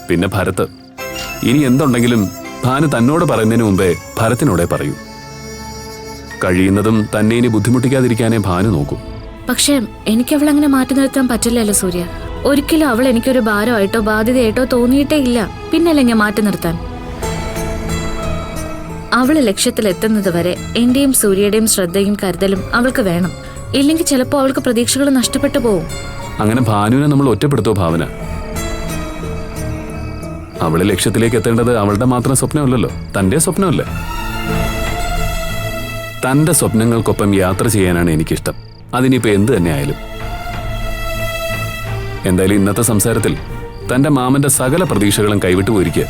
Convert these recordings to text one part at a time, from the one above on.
പിന്നെ ഭരത്. ഇനി എന്തുണ്ടെങ്കിലും ഭാനു തന്നോട് പറയുന്നതിന് മുമ്പേ ഭരത്തിനോടെ പറയൂ. കഴിയുന്നതും തന്നെ ഇനി ബുദ്ധിമുട്ടിക്കാതിരിക്കാനേ ഭാനു നോക്കൂ. പക്ഷെ എനിക്ക് അവളങ്ങനെ മാറ്റി നിർത്താൻ പറ്റില്ലല്ലോ സൂര്യ. ഒരിക്കലും അവൾ എനിക്കൊരു ഭാരമായിട്ടോ ബാധ്യതയായിട്ടോ തോന്നിയിട്ടേ ഇല്ല. പിന്നല്ലേ ഞാൻ മാറ്റി നിർത്താൻ? അവള് ലക്ഷ്യത്തിലെത്തുന്നത് വരെ എന്റെയും സൂര്യയുടെയും ശ്രദ്ധയും കരുതലും അവൾക്ക് വേണം. ഇല്ലെങ്കിൽ ചിലപ്പോ അവൾക്ക് പ്രതീക്ഷകൾ നഷ്ടപ്പെട്ടു പോവും. അങ്ങനെ ഭാനുവിനെ നമ്മൾ ഒറ്റപ്പെടുത്തോ ഭാവന? അവള് ലക്ഷ്യത്തിലേക്ക് എത്തേണ്ടത് അവളുടെ മാത്രം സ്വപ്നമല്ലല്ലോ, തന്റെ സ്വപ്നമല്ലേ? തന്റെ സ്വപ്നങ്ങൾക്കൊപ്പം യാത്ര ചെയ്യാനാണ് എനിക്കിഷ്ടം. അതിനിപ്പോ എന്ത് തന്നെ ആയാലും. എന്തായാലും ഇന്നത്തെ സംസാരത്തിൽ തന്റെ മാമന്റെ സകല പ്രതീക്ഷകളും കൈവിട്ടു പോയിരിക്കുക.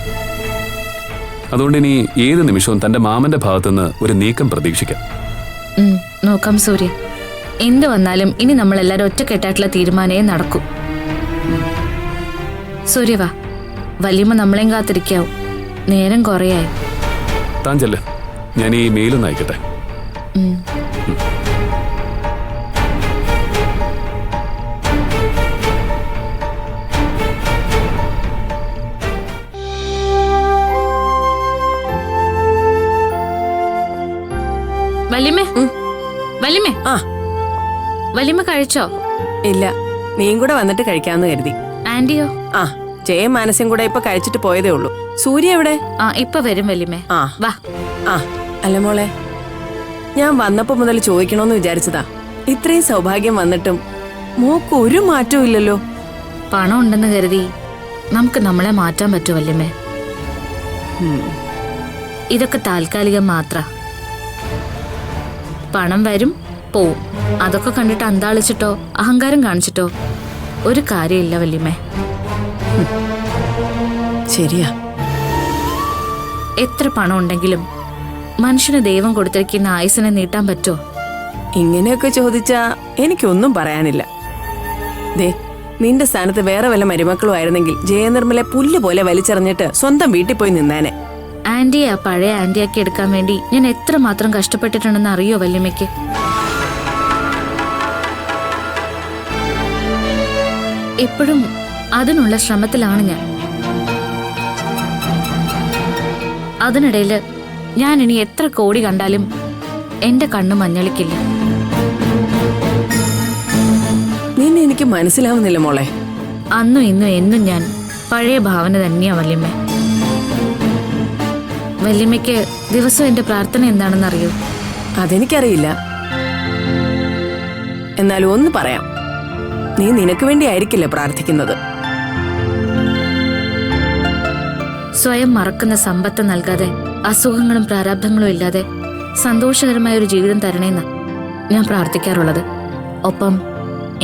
അതുകൊണ്ട് ഇനി ഏത് നിമിഷവും തന്റെ മാമന്റെ ഭാഗത്തുനിന്ന് ഒരു നീക്കം പ്രതീക്ഷിക്കാം. നോക്കാം സൂര്യ. എന്ത് വന്നാലും ഇനി നമ്മളെല്ലാരും ഒറ്റക്കെട്ടായിട്ടുള്ള തീരുമാനമേ നടക്കൂ. സൂര്യ വാ, വല്യമ്മ നമ്മളെയും കാത്തിരിക്കാവും. നേരം കുറയായി. താൻ ചെല്ല്, ഞാൻ ഈ മെയിലൊന്ന് അയക്കട്ടെ. വല്യമ്മേ, വല്യമ്മേ. വല്യമ്മ കഴിച്ചോ? ഇല്ല, നീയും കൂടെ വന്നിട്ട് കഴിക്കാന്ന് കരുതി. ആന്റിയോ? ജയം മനസ്സും കൂടെ ഇപ്പൊ കഴിച്ചിട്ട് പോയതേ ഉള്ളൂ. സൂര്യ എവിടെ? ഇപ്പൊ വരും വല്യമ്മേ. വാ. അല്ല മോളെ, ഞാൻ വന്നപ്പോ മുതൽ ചോദിക്കണോന്ന് വിചാരിച്ചതാ. ഇത്രയും സൗഭാഗ്യം വന്നിട്ടും മോക്ക് ഒരു മാറ്റവും ഇല്ലല്ലോ. പണം ഉണ്ടെന്ന് കരുതി നമുക്ക് നമ്മളെ മാറ്റാൻ പറ്റൂ വല്യമ്മേ? ഇതൊക്കെ താൽക്കാലികം മാത്ര. പണം വരും പോവും. അതൊക്കെ കണ്ടിട്ട് അന്താളിച്ചിട്ടോ അഹങ്കാരം കാണിച്ചിട്ടോ ഒരു കാര്യമില്ല വല്യമ്മേ. ശരിയാ. എത്ര പണം ഉണ്ടെങ്കിലും മനുഷ്യന് ദൈവം കൊടുത്തിരിക്കുന്ന ആയുസിനെ നീട്ടാൻ പറ്റുമോ? ഇങ്ങനെയൊക്കെ ചോദിച്ചാ എനിക്കൊന്നും പറയാനില്ല. ദേ, നിന്റെ സ്ഥാനത്ത് വേറെ വല്ല മരുമക്കളും ആയിരുന്നെങ്കിൽ ജയനിർമ്മലെ പുല്ല് പോലെ വലിച്ചെറിഞ്ഞിട്ട് സ്വന്തം വീട്ടിൽ പോയി നിന്നേനെ. ആന്റിയെ ആ പഴയ ആന്റിയാക്കി എടുക്കാൻ വേണ്ടി ഞാൻ എത്രമാത്രം കഷ്ടപ്പെട്ടിട്ടുണ്ടെന്ന് അറിയോ വല്യമ്മയ്ക്ക്? എപ്പോഴും അതിനുള്ള ശ്രമത്തിലാണ് ഞാൻ. അതിനിടയില് ഞാൻ ഇനി എത്ര കോടി കണ്ടാലും എന്റെ കണ്ണ് മഞ്ഞളിക്കില്ല. നിന്നെ എനിക്ക് മനസ്സിലാവുന്നില്ല മോളെ. അന്നും ഇന്നും എന്നും ഞാൻ പഴയ ഭാവന തന്നെയാ വല്യമ്മ. വല്യമ്മയ്ക്ക് ദിവസം എന്റെ പ്രാർത്ഥന എന്താണെന്ന് അറിയോ? അതെനിക്കറിയില്ല. എന്നാലും ഒന്ന് പറയാം, നീ നിനക്ക് വേണ്ടി ആയിരിക്കില്ല പ്രാർത്ഥിക്കുന്നത്. സ്വയം മറക്കുന്ന സമ്പത്ത് നൽകാതെ, അസുഖങ്ങളും പ്രാരാബ്ധങ്ങളും ഇല്ലാതെ സന്തോഷകരമായ ഒരു ജീവിതം തരണേന്ന് ഞാൻ പ്രാർത്ഥിക്കാറുള്ളത്. ഒപ്പം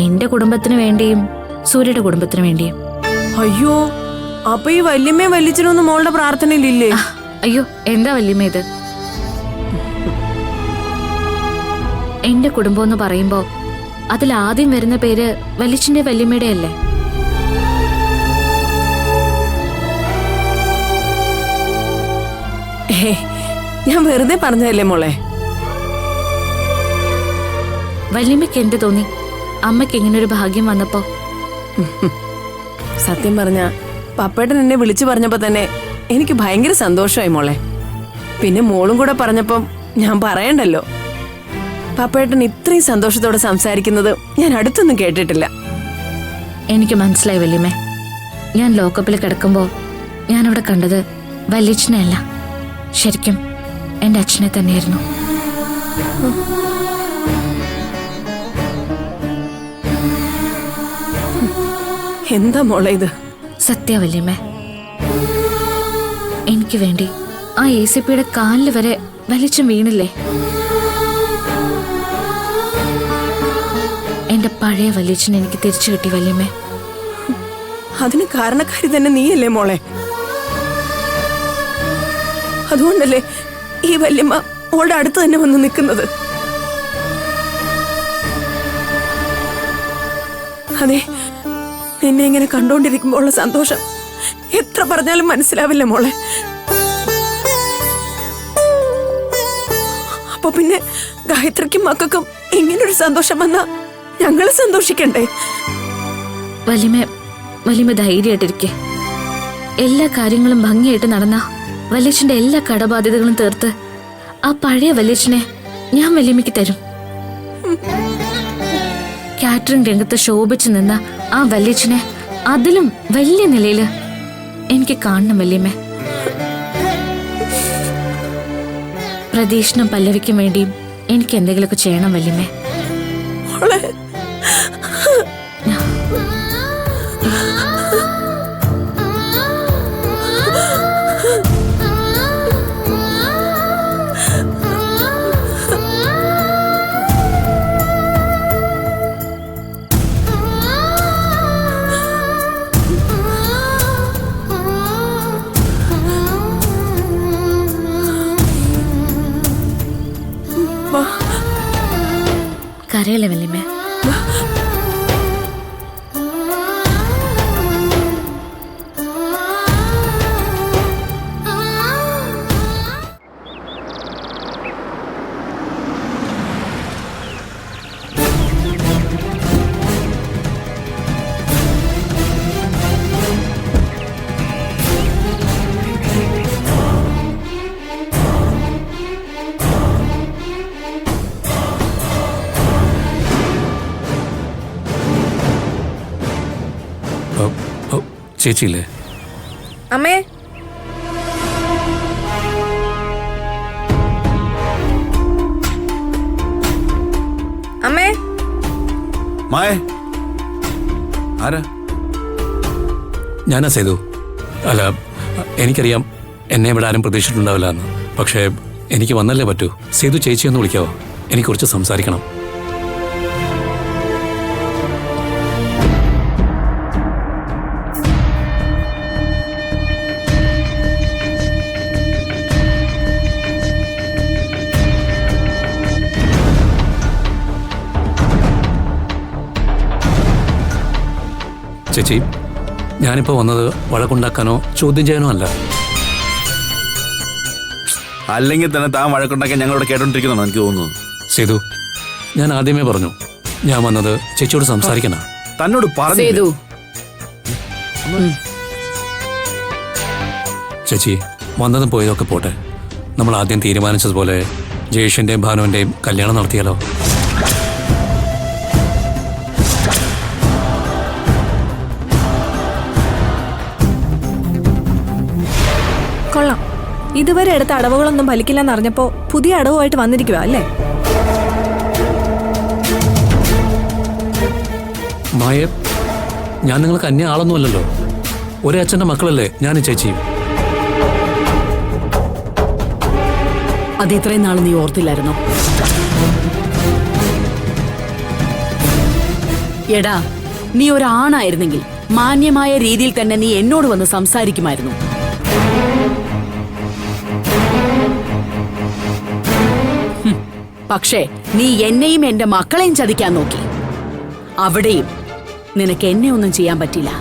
എന്റെ കുടുംബത്തിന് വേണ്ടിയും സൂര്യയുടെ കുടുംബത്തിന് വേണ്ടിയും. അയ്യോ, അപ്പൊ ഈ വല്യമ്മയും വല്യച്ഛനൊന്നും മോളുടെ പ്രാർത്ഥനയിലില്ലേ? അയ്യോ, എന്താ വല്യമ്മ ഇത്? എന്റെ കുടുംബം എന്ന് പറയുമ്പോ അതിൽ ആദ്യം വരുന്ന പേര് വല്യച്ഛന്റെ വല്യമ്മയുടെ അല്ലേ? ഞാൻ വെറുതെ പറഞ്ഞതല്ലേ മോളെ. വല്യമ്മയ്ക്ക് എന്ത് തോന്നി അമ്മയ്ക്ക് ഇങ്ങനൊരു ഭാഗ്യം വന്നപ്പോ? സത്യം പറഞ്ഞ പപ്പേട്ടൻ എന്നെ വിളിച്ചു പറഞ്ഞപ്പോ തന്നെ എനിക്ക് ഭയങ്കര സന്തോഷമായി മോളെ. പിന്നെ മോളും കൂടെ പറഞ്ഞപ്പം ഞാൻ പറയണ്ടല്ലോ. പപ്പേട്ടൻ ഇത്രയും സന്തോഷത്തോടെ സംസാരിക്കുന്നത് ഞാൻ അടുത്തൊന്നും കേട്ടിട്ടില്ല. എനിക്ക് മനസ്സിലായി വല്യമ്മേ. ഞാൻ ലോക്കപ്പിൽ കിടക്കുമ്പോ ഞാൻ അവിടെ കണ്ടത് വല്യച്ഛനെ അല്ല, ശരിക്കും എന്റെ അച്ഛനെ തന്നെയായിരുന്നു. എന്താ മോളെ ഇത്? സത്യ വല്യമ്മേ, എനിക്ക് വേണ്ടി ആ ACPയുടെ കാലിൽ വരെ വലിച്ചും വീണില്ലേ? എന്റെ പഴയ വല്യച്ഛൻ എനിക്ക് തിരിച്ചു കിട്ടി വല്യമ്മേ. അതിന് കാരണക്കാരി തന്നെ നീയല്ലേ മോളെ? അതുകൊണ്ടല്ലേ ഈ വല്യമ്മ മോളുടെ അടുത്ത് തന്നെ വന്ന് നിൽക്കുന്നത്. അതെ, നിന്നെ ഇങ്ങനെ കണ്ടോണ്ടിരിക്കുമ്പോഴുള്ള സന്തോഷം എത്ര പറഞ്ഞാലും മനസ്സിലാവില്ല മോളെ. അപ്പൊ പിന്നെ ഗായത്രിക്കും മക്കൾക്കും ഇങ്ങനൊരു സന്തോഷം വന്നാ ഞങ്ങള് സന്തോഷിക്കണ്ടേ? വല്യമ്മ ധൈര്യമായിട്ടിരിക്കെ. എല്ലാ കാര്യങ്ങളും ഭംഗിയായിട്ട് നടന്ന വല്യച്ഛന്റെ എല്ലാ കടബാധ്യതകളും തീർത്ത് ആ പഴയ വല്യച്ഛനെ ഞാൻ വല്യമ്മയ്ക്ക് തരും. കാറ്ററിംഗ് രംഗത്ത് ശോഭിച്ചു നിന്ന ആ വല്യച്ഛനെ അതിലും വലിയ നിലയില് എനിക്ക് കാണണം വല്യമ്മേ. പ്രതീക്ഷണം പല്ലവിക്കും വേണ്ടിയും എനിക്ക് എന്തെങ്കിലുമൊക്കെ ചെയ്യണം വല്യമ്മേ. മോളെ കരയല്ലേ വല്യമ്മേ. ചേച്ചിയില്ലേ? അമ്മേ, അമ്മേ, മായ ആരാ? ഞാനാ സേതു. അല്ല, എനിക്കറിയാം എന്നെ ഇവിടെ ആരും പ്രതീക്ഷിച്ചിട്ടുണ്ടാവില്ല എന്ന്. പക്ഷേ എനിക്ക് വന്നല്ലേ പറ്റൂ. സേതു ചേച്ചി ഒന്ന് വിളിക്കാവോ? എനിക്ക് കുറച്ച് സംസാരിക്കണം. ചേച്ചി, ഞാനിപ്പോൾ വന്നത് വഴക്കുണ്ടാക്കാനോ ചോദ്യം ചെയ്യാനോ അല്ല. അല്ലെങ്കിൽ തന്നെ താൻ വഴക്കുണ്ടാക്കാൻ ഞങ്ങളിവിടെ കേട്ടോണ്ടിരിക്കുന്നതാണ് എനിക്ക് തോന്നുന്നത്. സേതു, ഞാൻ ആദ്യമേ പറഞ്ഞു ഞാൻ വന്നത് ചേച്ചിയോട് സംസാരിക്കാനാ. തന്നോട് പറഞ്ഞു സേതു, ചേച്ചി, വന്നതും പോയതൊക്കെ പോട്ടെ. നമ്മൾ ആദ്യം തീരുമാനിച്ചതുപോലെ ജയേഷിൻ്റെയും ഭാനുവിൻ്റെയും കല്യാണം നടത്തിയാലോ? കൊള്ളാം. ഇതുവരെ എടുത്ത അടവുകളൊന്നും ഫലിക്കില്ലെന്ന് അറിഞ്ഞപ്പോ പുതിയ അടവുമായിട്ട് വന്നിരിക്കുക അല്ലേ? മായ, ഞാൻ നിങ്ങൾക്ക് അന്യ ആളൊന്നുമല്ലല്ലോ. ഒരേ അച്ഛൻ്റെ മക്കളല്ലേ ഞാനും ചേച്ചിയും. അത് ഇത്രയും നാൾ നീ ഓർത്തില്ലായിരുന്നോ? എടാ, നീ ഒരാണായിരുന്നെങ്കിൽ മാന്യമായ രീതിയിൽ തന്നെ നീ എന്നോട് വന്ന് സംസാരിക്കുമായിരുന്നു. പക്ഷേ നീ എന്നെയും എന്റെ മക്കളെയും ചതിക്കാൻ നോക്കി. അവിടെയും നിനക്ക് എന്നെ ഒന്നും ചെയ്യാൻ പറ്റില്ല.